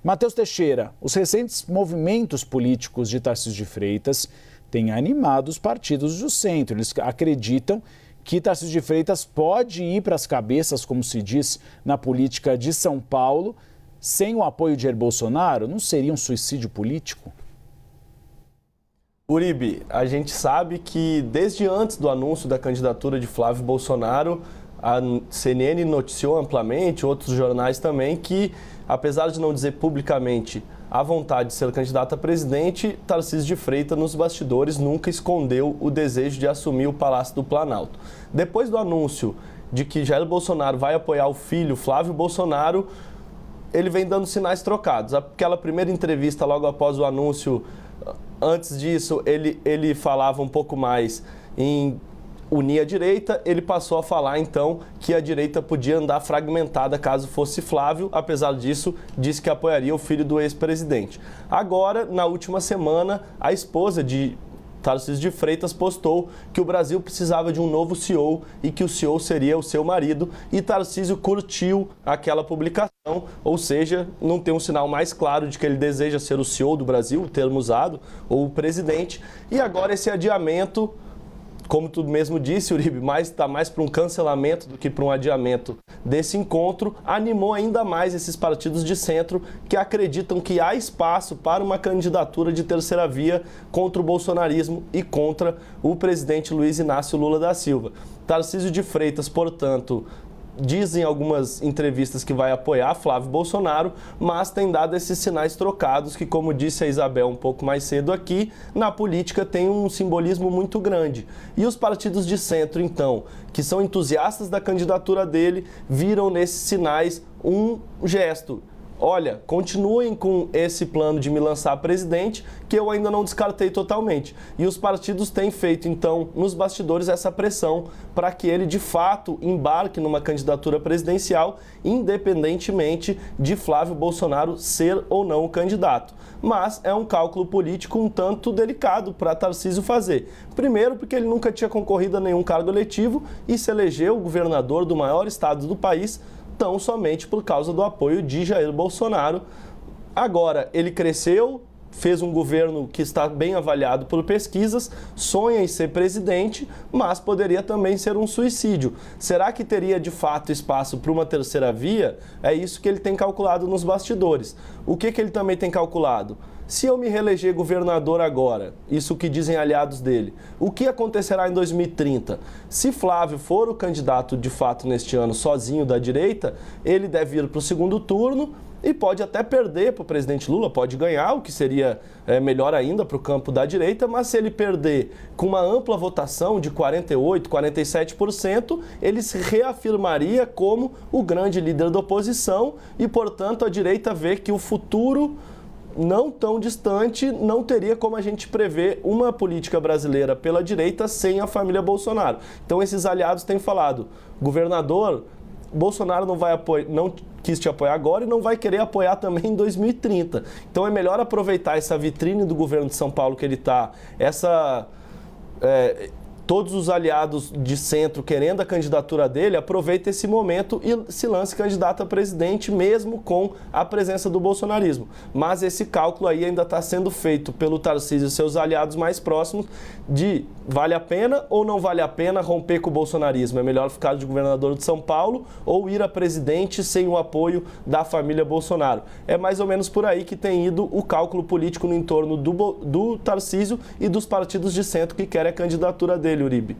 Matheus Teixeira, os recentes movimentos políticos de Tarcísio de Freitas têm animado os partidos do centro. Eles acreditam que Tarcísio de Freitas pode ir para as cabeças, como se diz na política de São Paulo, sem o apoio de Jair Bolsonaro. Não seria um suicídio político? Uribe, a gente sabe que desde antes do anúncio da candidatura de Flávio Bolsonaro, a CNN noticiou amplamente, outros jornais também, que apesar de não dizer publicamente a vontade de ser candidato a presidente, Tarcísio de Freitas nos bastidores nunca escondeu o desejo de assumir o Palácio do Planalto. Depois do anúncio de que Jair Bolsonaro vai apoiar o filho Flávio Bolsonaro, ele vem dando sinais trocados. Aquela primeira entrevista logo após o anúncio, antes disso, ele falava um pouco mais em unir a direita, ele passou a falar então que a direita podia andar fragmentada caso fosse Flávio, apesar disso, disse que apoiaria o filho do ex-presidente. Agora, na última semana, a esposa de Tarcísio de Freitas postou que o Brasil precisava de um novo CEO e que o CEO seria o seu marido, e Tarcísio curtiu aquela publicação, ou seja, não tem um sinal mais claro de que ele deseja ser o CEO do Brasil, o termo usado, ou o presidente, e agora esse adiamento, como tu mesmo disse, Uribe, está mais para um cancelamento do que para um adiamento desse encontro, animou ainda mais esses partidos de centro que acreditam que há espaço para uma candidatura de terceira via contra o bolsonarismo e contra o presidente Luiz Inácio Lula da Silva. Tarcísio de Freitas, portanto, diz em algumas entrevistas que vai apoiar Flávio Bolsonaro, mas tem dado esses sinais trocados que, como disse a Isabel um pouco mais cedo aqui, na política tem um simbolismo muito grande. E os partidos de centro, então, que são entusiastas da candidatura dele, viram nesses sinais um gesto. Olha, continuem com esse plano de me lançar presidente, que eu ainda não descartei totalmente. E os partidos têm feito, então, nos bastidores, essa pressão para que ele, de fato, embarque numa candidatura presidencial, independentemente de Flávio Bolsonaro ser ou não o candidato. Mas é um cálculo político um tanto delicado para Tarcísio fazer. Primeiro, porque ele nunca tinha concorrido a nenhum cargo eletivo e se elegeu governador do maior estado do país, tão somente por causa do apoio de Jair Bolsonaro. Agora, ele cresceu, fez um governo que está bem avaliado por pesquisas, sonha em ser presidente, mas poderia também ser um suicídio. Será que teria de fato espaço para uma terceira via? É isso que ele tem calculado nos bastidores. O que ele também tem calculado? Se eu me reeleger governador agora, isso que dizem aliados dele, o que acontecerá em 2030? Se Flávio for o candidato de fato neste ano sozinho da direita, ele deve ir para o segundo turno e pode até perder para o presidente Lula, pode ganhar, o que seria melhor ainda para o campo da direita, mas se ele perder com uma ampla votação de 48%, 47%, ele se reafirmaria como o grande líder da oposição e, portanto, a direita vê que o futuro não tão distante não teria como a gente prever uma política brasileira pela direita sem a família Bolsonaro. Então esses aliados têm falado, governador, Bolsonaro não quis te apoiar agora e não vai querer apoiar também em 2030. Então é melhor aproveitar essa vitrine do governo de São Paulo que ele está, todos os aliados de centro querendo a candidatura dele, aproveita esse momento e se lance candidato a presidente, mesmo com a presença do bolsonarismo. Mas esse cálculo aí ainda está sendo feito pelo Tarcísio e seus aliados mais próximos de vale a pena ou não vale a pena romper com o bolsonarismo? É melhor ficar de governador de São Paulo ou ir a presidente sem o apoio da família Bolsonaro? É mais ou menos por aí que tem ido o cálculo político no entorno do Tarcísio e dos partidos de centro que querem a candidatura dele, Uribe.